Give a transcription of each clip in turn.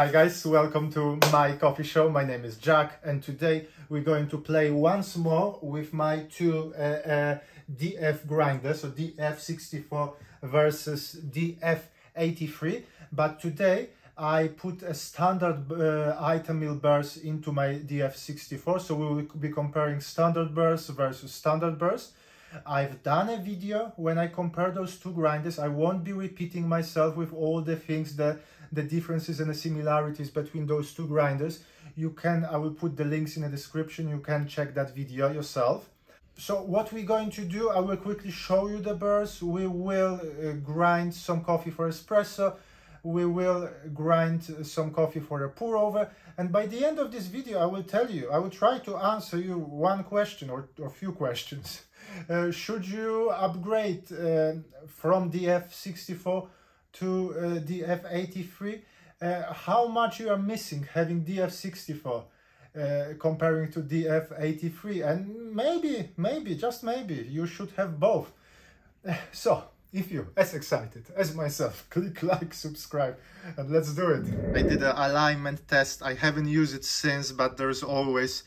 Hi guys, welcome to my coffee show. My name is Jack and today we're going to play once more with my two DF grinders, so DF64 versus DF83. But today I put a standard Itamill burrs into my DF64, so we will be comparing standard burrs versus standard burrs. I've done a video when I compare those two grinders. I won't be repeating myself with all the things, the differences and the similarities between those two grinders. I will put the links in the description. You can check that video yourself. So what we're going to do, I will quickly show you the burrs. We will grind some coffee for espresso. We will grind some coffee for a pour over. And by the end of this video, I will try to answer you one question or a few questions. Should you upgrade from DF64 to DF83? How much you are missing having DF64 comparing to DF83? And maybe, just maybe, you should have both. So, if you're as excited as myself, click like, subscribe, and let's do it. I did an alignment test. I haven't used it since, but there's always,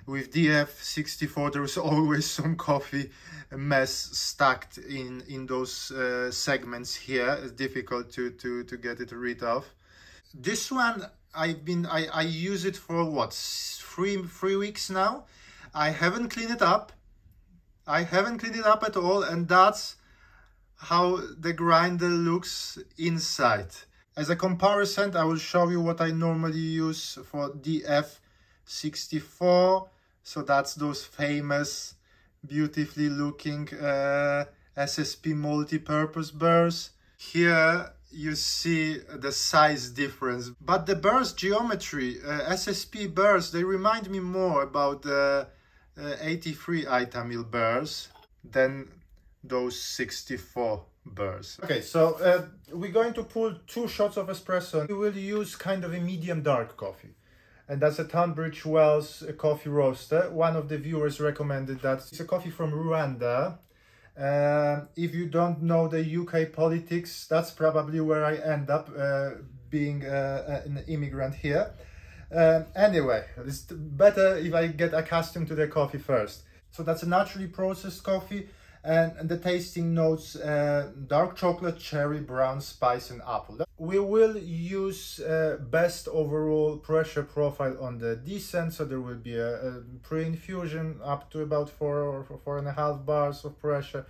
with DF64, there's always some coffee mess stacked in those segments here. It's difficult to get it rid of. This one, I use it for what, three weeks now. I haven't cleaned it up. I haven't cleaned it up at all, and that's how the grinder looks inside. As a comparison, I will show you what I normally use for DF64. So that's those famous, beautifully looking SSP multi-purpose burrs. Here you see the size difference, but the burrs geometry, SSP burrs, they remind me more about the 83 Itamill burrs than those 64 burrs. Okay, so we're going to pull 2 shots of espresso. We will use kind of a medium dark coffee, and that's a Tunbridge Wells coffee roaster. One of the viewers recommended that. It's a coffee from Rwanda. If you don't know the UK politics, that's probably where I end up being an immigrant here. Anyway, it's better if I get accustomed to the coffee first. So that's a naturally processed coffee. And the tasting notes, dark chocolate, cherry, brown, spice and apple. We will use best overall pressure profile on the descent, so there will be a pre-infusion up to about 4 or 4.5 bars of pressure.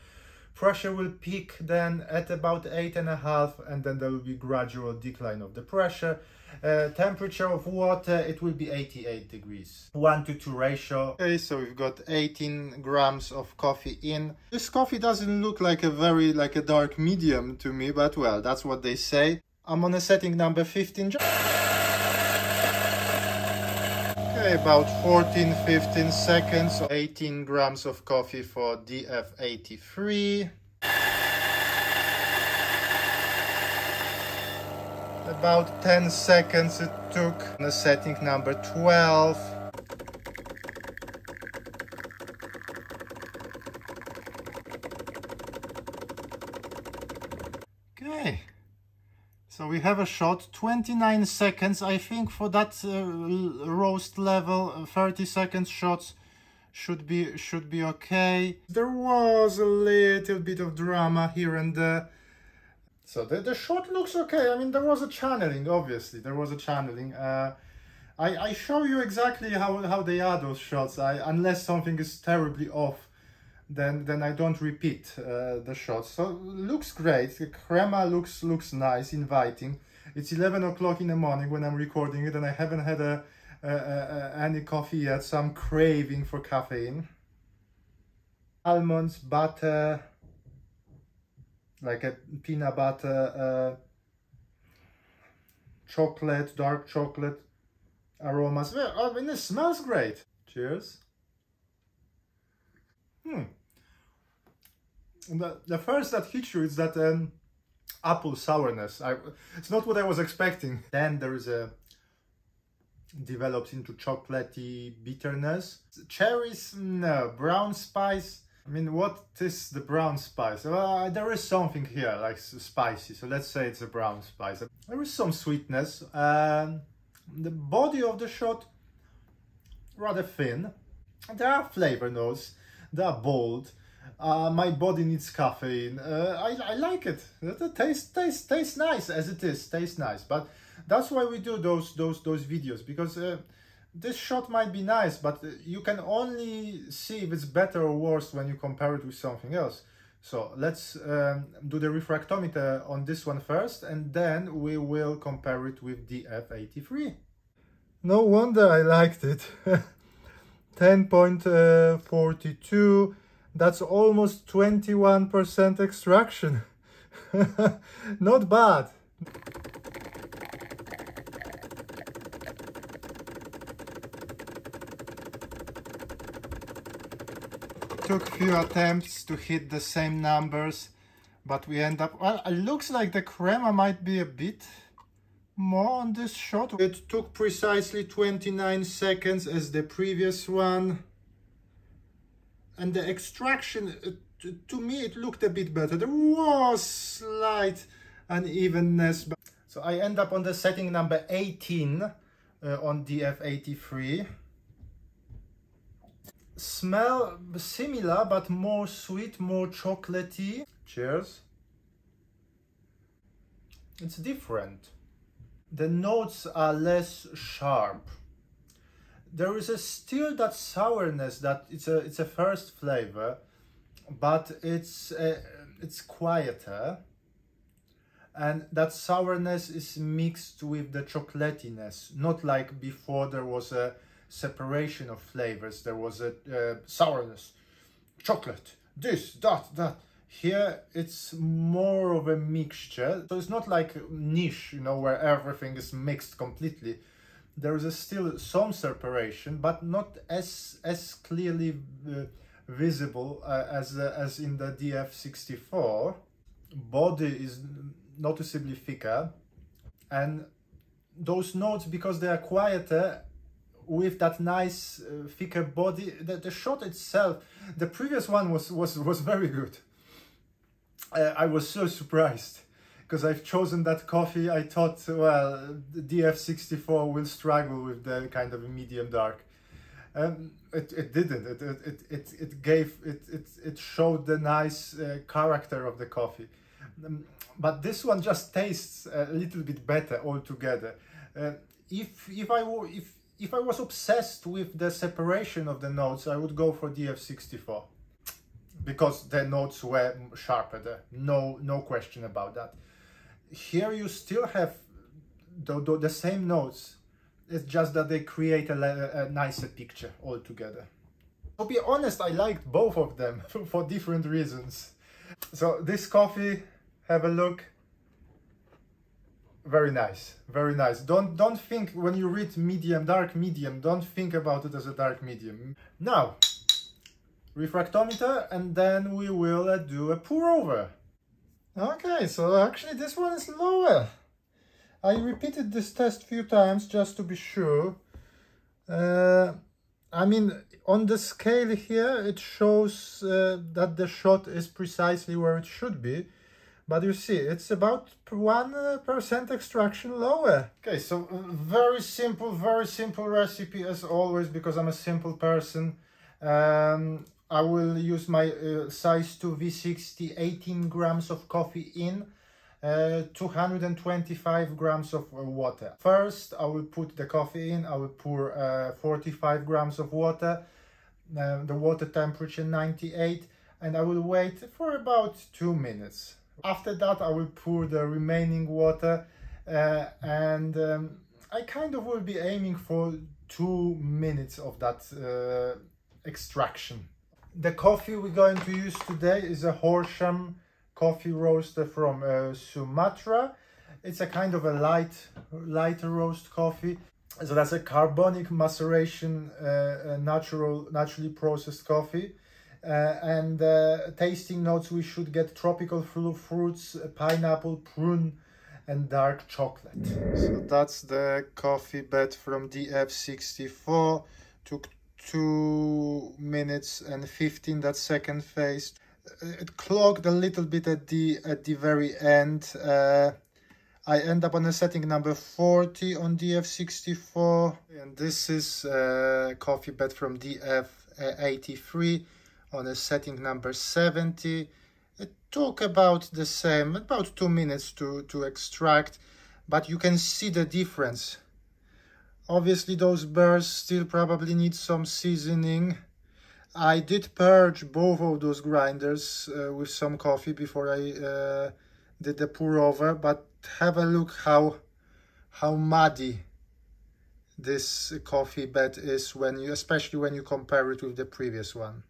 Pressure will peak then at about 8.5, and then there will be gradual decline of the pressure. Temperature of water, it will be 88 degrees, 1:2 ratio. Okay, so we've got 18 grams of coffee in. This coffee doesn't look like a dark medium to me, but well, that's what they say. I'm on a setting number 15. Okay, about 14-15 seconds. 18 grams of coffee for DF83. About 10 seconds it took. On the setting number 12. Okay, so we have a shot, 29 seconds. I think for that roast level, 30 seconds shots should be okay. There was a little bit of drama here and there. So the shot looks okay. I mean, there was a channeling, obviously. There was a channeling. I show you exactly how they are, those shots. Unless something is terribly off, then I don't repeat the shots. So looks great. The crema looks nice, inviting. It's 11 o'clock in the morning when I'm recording it, and I haven't had any coffee yet, so I'm craving for caffeine. Almonds, butter, like a peanut butter, chocolate, dark chocolate aromas. Well, I mean, it smells great. Cheers. The first that hits you is that apple sourness. It's not what I was expecting. Then there is develops into chocolatey bitterness. Cherries, no. Brown spice, I mean, what is the brown spice? Well, there is something here, like spicy, so let's say it's a brown spice. There is some sweetness. The body of the shot, rather thin. There are flavor notes, they are bold. My body needs caffeine. I like it. The tastes nice as it is. Tastes nice, but that's why we do those videos, because this shot might be nice, but you can only see if it's better or worse when you compare it with something else. So let's do the refractometer on this one first, and then we will compare it with DF83. No wonder I liked it. 10.42. That's almost 21% extraction. Not bad. Took a few attempts to hit the same numbers, but we end up, well, it looks like the crema might be a bit more on this shot. It took precisely 29 seconds as the previous one. And the extraction, to me, it looked a bit better. There was slight unevenness. So I end up on the setting number 18 on DF83. Smell similar, but more sweet, more chocolatey. Cheers. It's different. The notes are less sharp. There is still that sourness, that it's a first flavor, but it's quieter, and that sourness is mixed with the chocolatiness. Not like before, there was a separation of flavors. There was a sourness, chocolate, this, that. Here it's more of a mixture. So it's not like niche, you know, where everything is mixed completely. There is still some separation, but not as clearly visible as in the DF64. Body is noticeably thicker, and those notes, because they are quieter, with that nice thicker body, the shot itself, the previous one was very good. I was so surprised, because I've chosen that coffee. I thought, well, the DF64 will struggle with the kind of medium dark. It didn't. It showed the nice character of the coffee. But this one just tastes a little bit better altogether. If I was obsessed with the separation of the notes, I would go for DF64, because the notes were sharper there. No question about that. Here you still have the same notes. It's just that they create a nicer picture altogether. To be honest, I liked both of them for different reasons. So this coffee, have a look. Very nice, very nice. Don't think, when you read medium, dark medium, don't think about it as a dark medium. Now, refractometer, and then we will do a pour over. Okay, so actually this one is lower. I repeated this test a few times just to be sure. I mean, on the scale here it shows that the shot is precisely where it should be, but you see it's about 1% extraction lower. Okay, so very simple recipe as always, because I'm a simple person. I will use my size 2 V60, 18 grams of coffee in, 225 grams of water. First, I will put the coffee in. I will pour 45 grams of water, the water temperature 98, and I will wait for about 2 minutes. After that, I will pour the remaining water, and I kind of will be aiming for 2 minutes of that extraction. The coffee we're going to use today is a Horsham coffee roaster from Sumatra. It's a kind of a lighter roast coffee. So that's a carbonic maceration, naturally processed coffee. And tasting notes, we should get tropical fruits, pineapple, prune, and dark chocolate. So that's the coffee bed from DF64. Took 2 minutes and 15, that second phase. It clogged a little bit at the very end. I end up on a setting number 40 on DF64, and this is coffee bed from DF83 on a setting number 70. It took about the same, about 2 minutes to extract, but you can see the difference. Obviously those burrs still probably need some seasoning. I did purge both of those grinders with some coffee before I did the pour over, but have a look how muddy this coffee bed is especially when you compare it with the previous one.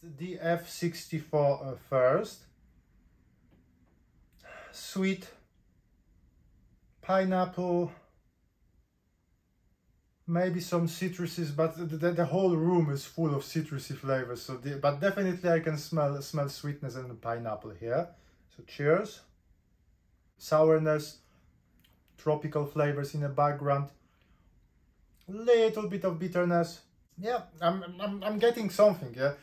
The DF64 first. Sweet, pineapple, maybe some citruses, but the whole room is full of citrusy flavors. So, but definitely I can smell sweetness and pineapple here. So cheers. Sourness, tropical flavors in the background, little bit of bitterness. Yeah, I'm getting something. Yeah,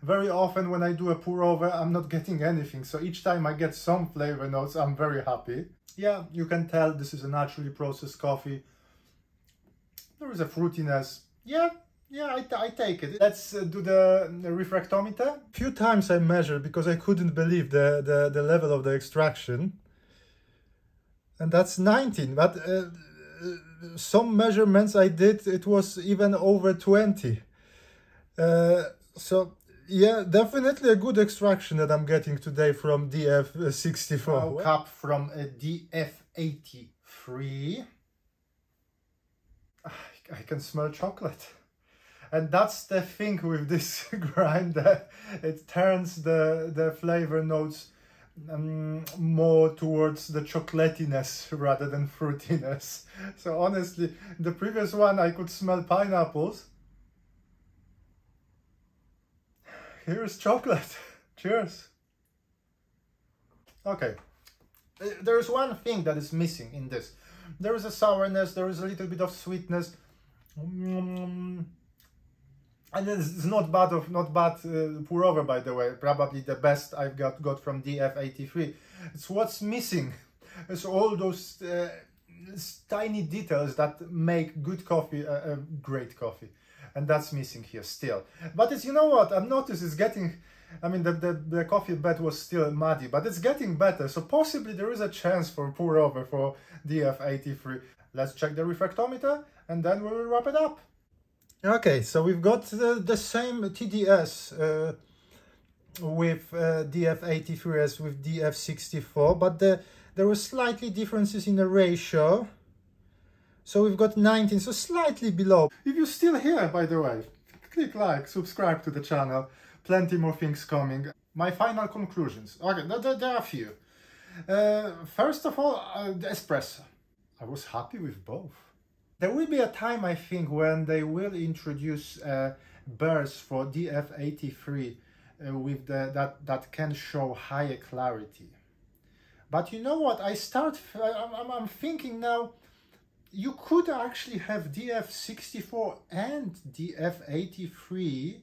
very often when I do a pour over, I'm not getting anything. So each time I get some flavor notes, I'm very happy. Yeah, you can tell this is a naturally processed coffee. There is a fruitiness. Yeah, I take it. Let's do the refractometer. Few times I measured because I couldn't believe the level of the extraction. And that's 19, but some measurements I did, it was even over 20. So yeah, definitely a good extraction that I'm getting today from DF64. Cup from a DF83. I can smell chocolate. And that's the thing with this grinder. It turns the flavor notes more towards the chocolatiness rather than fruitiness. So honestly, the previous one I could smell pineapples. Here's chocolate. Cheers. Okay, there is one thing that is missing in this. There is a sourness, there is a little bit of sweetness, and it's not bad pour over, by the way. Probably the best I've got from DF83. It's what's missing. It's all those tiny details that make good coffee a great coffee, and that's missing here still. But it's, you know what, I've noticed it's getting, I mean, the coffee bed was still muddy, but it's getting better. So possibly there is a chance for pour over for DF83. Let's check the refractometer and then we will wrap it up. Okay, so we've got the same TDS with DF83 as with DF64, but there were slightly differences in the ratio. So we've got 19, so slightly below. If you're still here, by the way, click like, subscribe to the channel. Plenty more things coming. My final conclusions. Okay, there are a few. First of all, the espresso. I was happy with both. There will be a time, I think, when they will introduce burrs for DF83 with that can show higher clarity. But you know what? I'm thinking now, you could actually have DF64 and DF83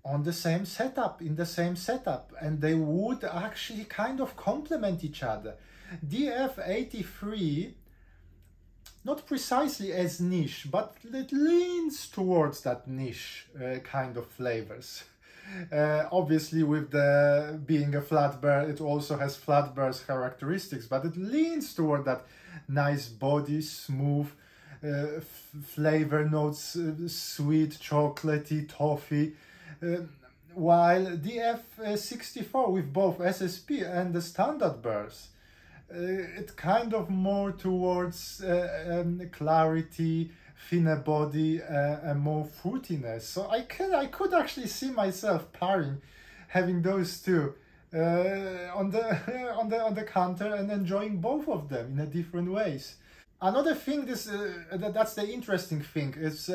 on the same setup, in the same setup, and they would actually kind of complement each other. DF83, not precisely as niche, but it leans towards that niche kind of flavors. Obviously, with being a flat burr, it also has flat burrs characteristics, but it leans toward that nice body, smooth flavor notes, sweet, chocolatey, toffee. While DF64 with both SSP and the standard burrs, it kind of more towards clarity, thinner body, and more fruitiness. So I could actually see myself pairing, having those two on the counter and enjoying both of them in a different ways. Another thing, that's the interesting thing, is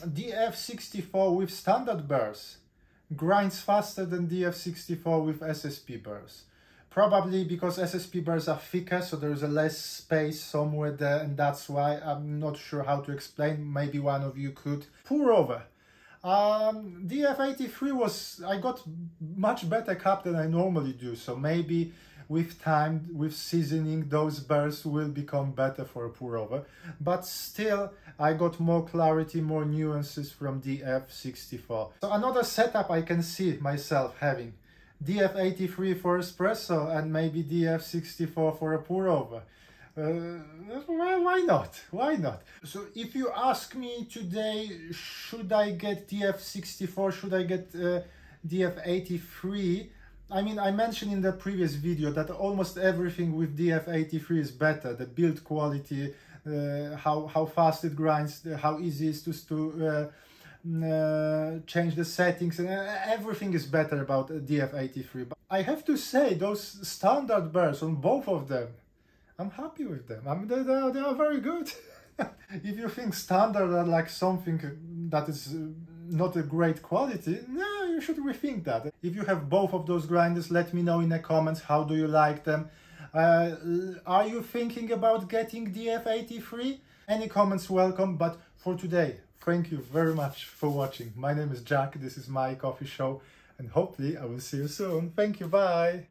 DF64 with standard burrs grinds faster than DF64 with SSP burrs. Probably because SSP burrs are thicker, so there's a less space somewhere there, and that's why. I'm not sure how to explain. Maybe one of you could. Pour over. DF83 I got much better cup than I normally do, so maybe with time, with seasoning, those burrs will become better for a pour over. But still, I got more clarity, more nuances from DF64. So another setup I can see myself having. DF83 for espresso and maybe DF64 for a pour over. Why not? Why not? So if you ask me today, should I get DF64, should I get DF83? I mean, I mentioned in the previous video that almost everything with DF83 is better. The build quality, how fast it grinds, how easy it is to change the settings, and everything is better about DF83. But I have to say, those standard burrs on both of them, I'm happy with them. I mean, they are very good. If you think standard are like something that is not a great quality, no, you should rethink that. If you have both of those grinders, let me know in the comments, how do you like them? Are you thinking about getting DF83? Any comments welcome, but for today, thank you very much for watching. My name is Jack, this is my coffee show, and hopefully I will see you soon. Thank you, bye!